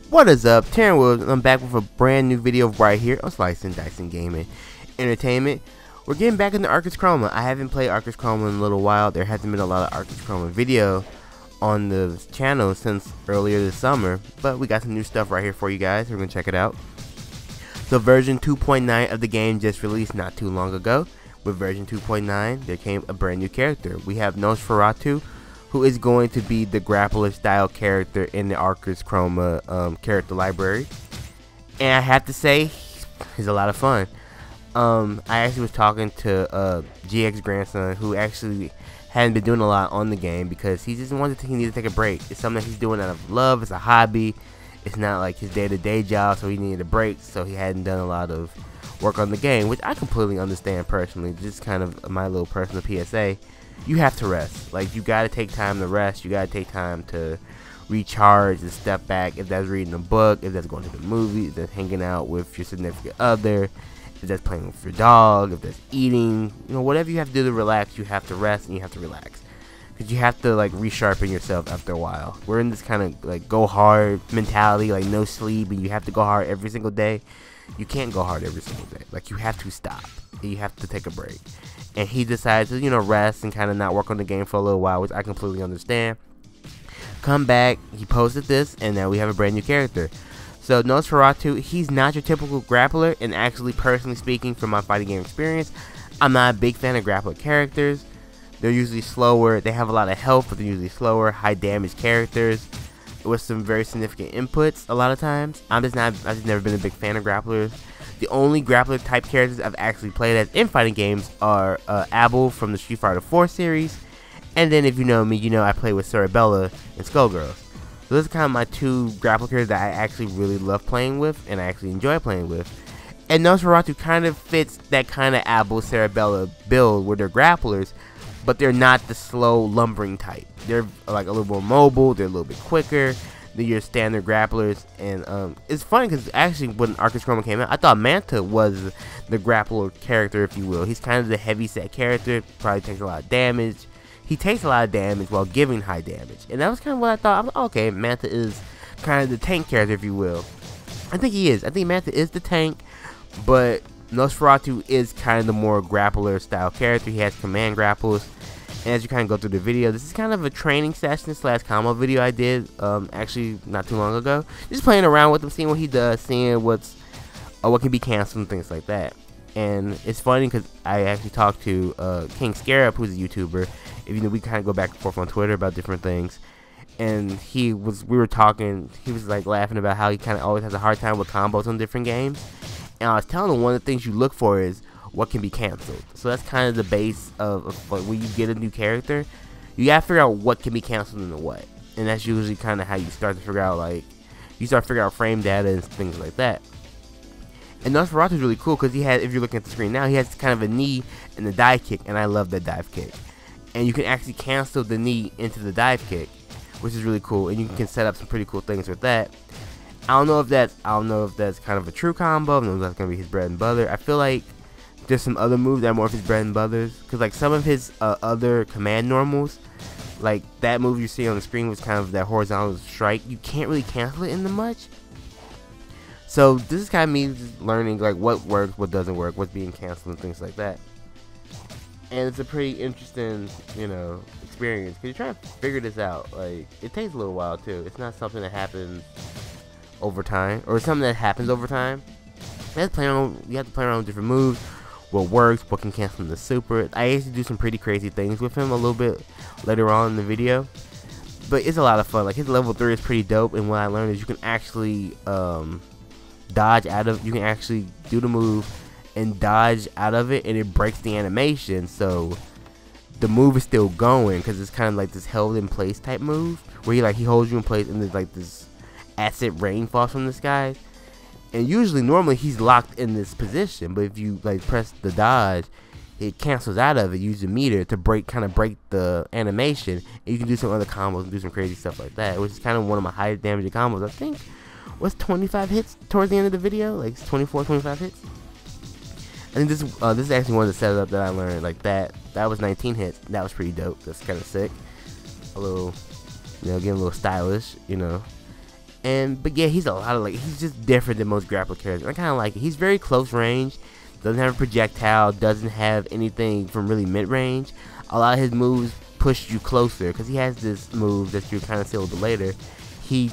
What is up, Taryn Williams? I'm back with a brand new video right here on SlicingDicingGamingEntertainment. We're getting back into Arcus Chroma. I haven't played Arcus Chroma in a little while. There hasn't been a lot of Arcus Chroma video on the channel since earlier this summer, but we got some new stuff right here for you guys. We're going to check it out. So version 2.9 of the game just released not too long ago. With version 2.9, there came a brand new character. We have Nosferatu, who is going to be the grappler style character in the Arcus Chroma character library. And I have to say, he's a lot of fun. I actually was talking to GxGrainSon, who actually hadn't been doing a lot on the game because he just wanted to, he needed to take a break. It's something that he's doing out of love, it's a hobby. It's not like his day-to-day job, so he needed a break, so he hadn't done a lot of work on the game, which I completely understand personally. Just kind of my little personal PSA. You have to rest. Like, you gotta take time to rest. You gotta take time to recharge and step back. If that's reading a book, if that's going to the movies, if that's hanging out with your significant other, if that's playing with your dog, if that's eating, you know, whatever you have to do to relax, you have to rest and you have to relax. Because you have to, like, resharpen yourself after a while. We're in this kind of, like, go hard mentality, like, no sleep, and you have to go hard every single day. You can't go hard every single day. Like, you have to stop. And you have to take a break. And he decided to, you know, rest and kind of not work on the game for a little while, which I completely understand. Come back, he posted this, and now we have a brand new character. So Nosferatu, he's not your typical grappler, and actually, personally speaking, from my fighting game experience, I'm not a big fan of grappler characters. They're usually slower, they have a lot of health, but they're usually slower, high damage characters with some very significant inputs a lot of times. I've just never been a big fan of grapplers. The only grappler type characters I've actually played as in fighting games are Abel from the Street Fighter 4 series, and then if you know me, you know I play with Cerebella and Skullgirls. So those are kind of my two grappler characters that I actually really love playing with, and I actually enjoy playing with. And Nosferatu kind of fits that kind of Abel Cerebella build where they're grapplers, but they're not the slow lumbering type. They're like a little more mobile, they're a little bit quicker than your standard grapplers. And it's funny because actually when Arcus Chroma came out, I thought Manta was the grappler character, if you will. He's kind of the heavy set character, probably takes a lot of damage. He takes a lot of damage while giving high damage, and that was kind of what I thought. I was like, okay, Manta is kind of the tank character, if you will. I think he is. I think Manta is the tank, but Nosferatu is kind of the more grappler style character. He has command grapples. And as you kind of go through the video, this is kind of a training session / combo video I did actually not too long ago. Just playing around with him, seeing what he does, seeing what can be canceled and things like that. And it's funny because I actually talked to King Scarab, who's a YouTuber. If you know, we kind of go back and forth on Twitter about different things. And we were talking, he was like laughing about how he kind of always has a hard time with combos on different games. And I was telling him one of the things you look for is what can be canceled. So that's kind of the base of like, when you get a new character, you gotta figure out what can be canceled and what. And that's usually kind of how you start to figure out, like, you start figuring out frame data and things like that. And Nosferatu is really cool because he has, if you're looking at the screen now, he has kind of a knee and a dive kick, and I love that dive kick. And you can actually cancel the knee into the dive kick, which is really cool, and you can set up some pretty cool things with that. I don't know if that's kind of a true combo. I don't know if that's gonna be his bread and butter. I feel like there's some other moves that are more of his bread and butters, because like some of his other command normals, like that move you see on the screen was kind of that horizontal strike. You can't really cancel it into much. So this is kind of me just learning like what works, what doesn't work, what's being canceled and things like that. And it's a pretty interesting, you know, experience because you're trying to figure this out. Like, it takes a little while too. It's not something that happens over time, or something that happens over time. You have to play around with different moves. What works, what can cancel in the super. I used to do some pretty crazy things with him a little bit later on in the video, but it's a lot of fun. Like, his level 3 is pretty dope, and what I learned is you can actually dodge out of, you can actually do the move and dodge out of it, and it breaks the animation, so the move is still going because it's kind of like this held in place type move where he holds you in place and there's like this acid rain falls from the sky. And usually, normally, he's locked in this position, but if you like press the dodge, it cancels out of it. Use the meter to kind of break the animation, and you can do some other combos and do some crazy stuff like that, which is kind of one of my highest damaging combos. I think was 25 hits towards the end of the video, like 24, 25 hits. I think this is actually one of the setup that I learned. Like that was 19 hits. That was pretty dope. That's kind of sick. A little, you know, getting a little stylish, you know. But yeah, he's a lot of he's just different than most grappler characters. I kind of like it. He's very close range, doesn't have a projectile, doesn't have anything from really mid range. A lot of his moves push you closer because he has this move that you kind of see a little bit later. He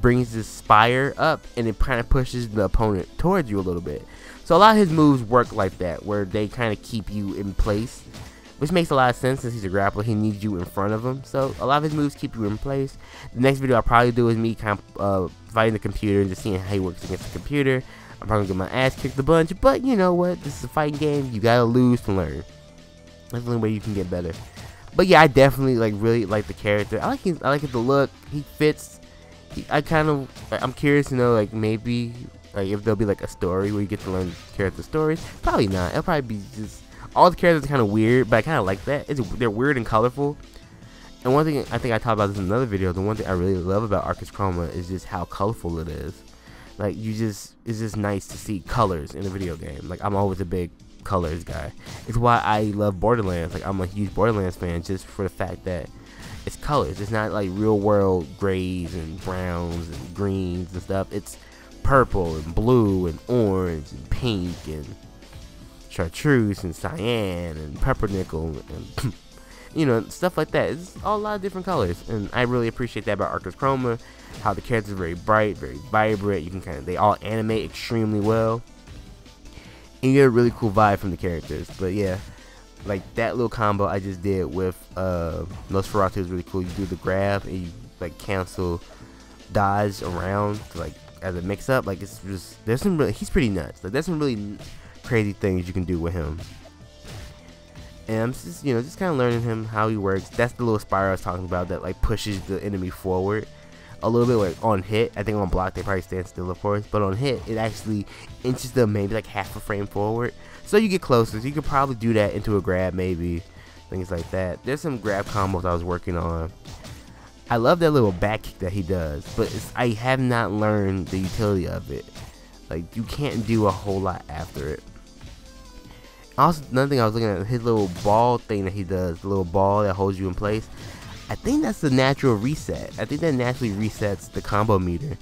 brings this spire up and it kind of pushes the opponent towards you a little bit. So a lot of his moves work like that, where they kind of keep you in place, which makes a lot of sense since he's a grappler. He needs you in front of him, so a lot of his moves keep you in place. The next video I'll probably do is me kind of fighting the computer and just seeing how he works against the computer. I'm probably gonna get my ass kicked a bunch, but you know what? This is a fighting game. You gotta lose to learn. That's the only way you can get better. But yeah, I definitely really like the character. I like the look. He fits. I'm curious to know maybe if there'll be a story where you get to learn character stories. Probably not. It'll probably be just all the characters are kind of weird, but I kind of like that. They're weird and colorful. And one thing I think I talked about this in another video. The one thing I really love about Arcus Chroma is just how colorful it is. It's just nice to see colors in a video game. I'm always a big colors guy. It's why I love Borderlands. I'm a huge Borderlands fan just for the fact that it's colors. It's not real world grays and browns and greens and stuff. It's purple and blue and orange and pink and chartreuse and cyan and pumpernickel and stuff like that. It's all a lot of different colors, and I really appreciate that about Arcus Chroma. How the characters are very bright, very vibrant. You can they all animate extremely well, and you get a really cool vibe from the characters. But yeah, that little combo I just did with Nosferatu is really cool. You do the grab and you cancel dodge around as a mix up. It's just he's pretty nuts. There's some really crazy things you can do with him. And I'm just kind of learning him how he works. That's the little spiral I was talking about that pushes the enemy forward a little bit. On hit, I think on block they probably stand still, of course, but on hit it actually inches them maybe half a frame forward, so you get closer. So you could probably do that into a grab, maybe things like that. There's some grab combos I was working on. I love that little back kick that he does, but I have not learned the utility of it. You can't do a whole lot after it. Also, another thing I was looking at, his little ball thing that he does, the little ball that holds you in place. I think that's the natural reset. I think that naturally resets the combo meter,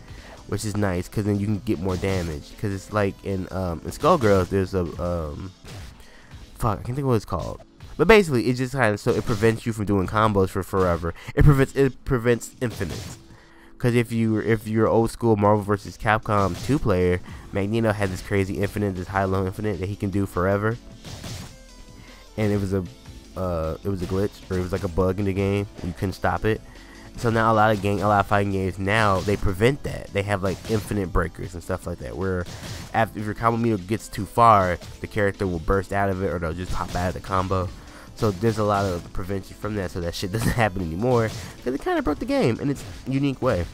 which is nice because then you can get more damage. Because it's in Skullgirls, there's a fuck, I can't think of what it's called. But basically, it just so it prevents you from doing combos for forever. It prevents infinite. Because if you're old school Marvel vs. Capcom 2 player, Magneto had this crazy infinite, this high-low infinite that he can do forever. And it was a glitch, or it was a bug in the game. You couldn't stop it. So now a lot of fighting games now, they prevent that. They have infinite breakers and stuff like that, where if your combo meter gets too far, the character will burst out of it, or they'll just pop out of the combo. So there's a lot of prevention from that, so that shit doesn't happen anymore, because it kind of broke the game in its unique way.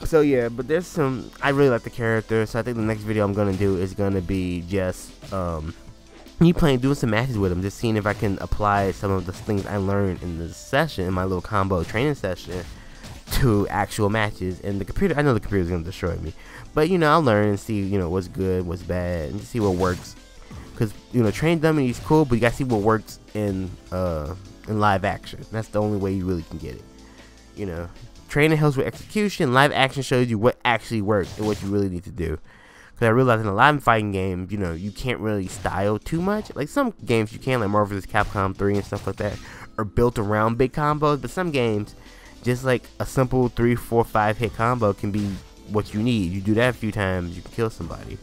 So yeah, but there's some, I really like the character, so I think the next video I'm gonna do is gonna be just doing some matches with him, just seeing if I can apply some of the things I learned in this session, in my little combo training session, to actual matches. And the computer, I know the computer's gonna destroy me, but I'll learn and see what's good, what's bad, and see what works. Because train dummy is cool, but you gotta see what works in live action. That's the only way you really can get it. Training helps with execution. Live action shows you what actually works and what you really need to do. Because I realized in a lot of fighting games, you can't really style too much. Some games you can, like Marvel vs. Capcom 3 and stuff like that, are built around big combos. But some games, just a simple 3, 4, 5 hit combo can be what you need. You do that a few times, you can kill somebody.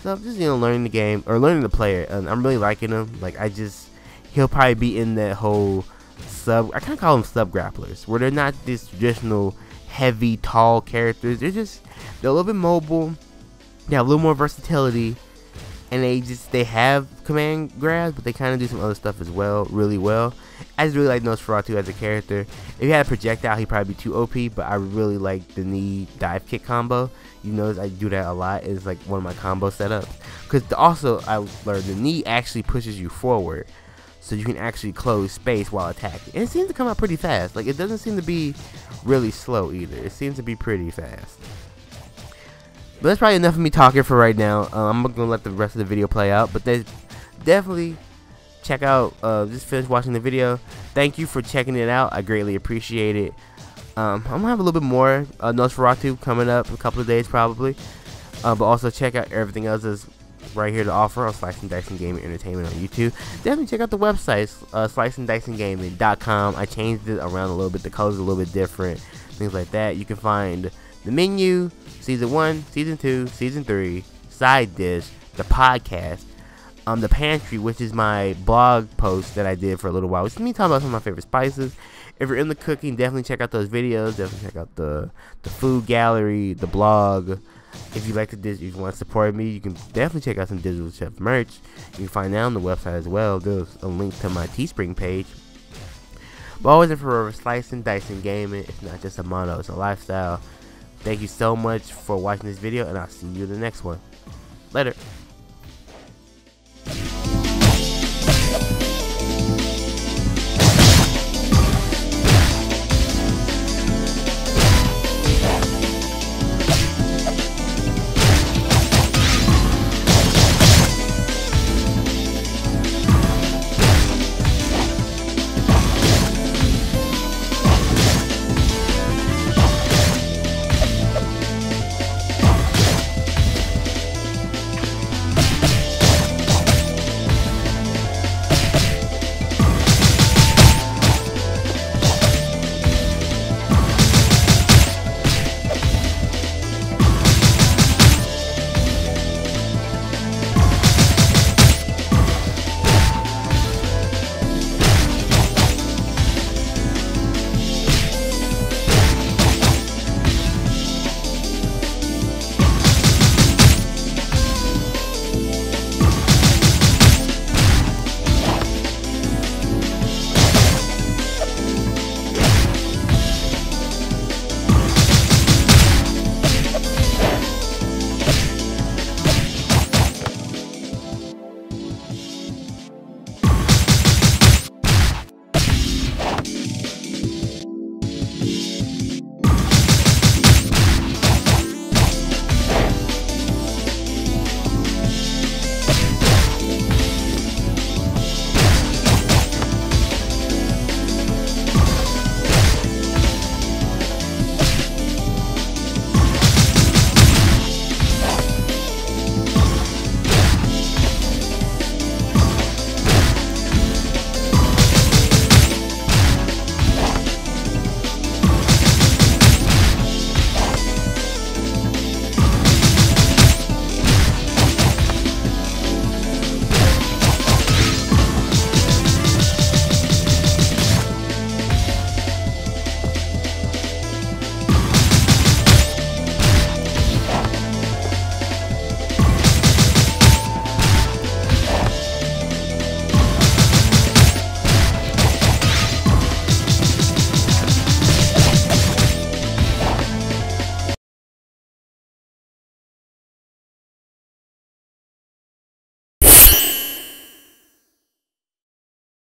So I'm just learning the game, or learning the player, and I'm really liking him. He'll probably be in that whole I kind of call them sub grapplers, where they're not these traditional heavy, tall characters. They're a little bit mobile. They have a little more versatility, and they have command grabs, but they kind of do some other stuff as well, really well. I just really like Nosferatu as a character. If he had a projectile, he'd probably be too OP, but I really like the knee dive kick combo. You notice I do that a lot. It's one of my combo setups. Because also, I learned the knee actually pushes you forward, so you can actually close space while attacking. And it seems to come out pretty fast. It doesn't seem to be really slow either. It seems to be pretty fast. But that's probably enough of me talking for right now. I'm going to let the rest of the video play out. But definitely check out, just finish watching the video. Thank you for checking it out. I greatly appreciate it. I'm gonna have a little bit more Nosferatu coming up in a couple of days probably. But also check out everything else that's right here to offer on SlicingDicingGamingEntertainment on YouTube. Definitely check out the website, SlicingDicingGaming.com. I changed it around a little bit. The colors are a little bit different, things like that. You can find the menu, Season 1, Season 2, Season 3, Side Dish, the podcast, the pantry, which is my blog post that I did for a little while. It's me talking about some of my favorite spices. If you're into cooking, definitely check out those videos. Definitely check out the food gallery, the blog. If you like to, if you want to support me, you can definitely check out some Digital Chef merch. You can find that on the website as well. There's a link to my Teespring page. But always and forever, slicing, dicing, gaming. It's not just a motto, it's a lifestyle. Thank you so much for watching this video, and I'll see you in the next one. Later.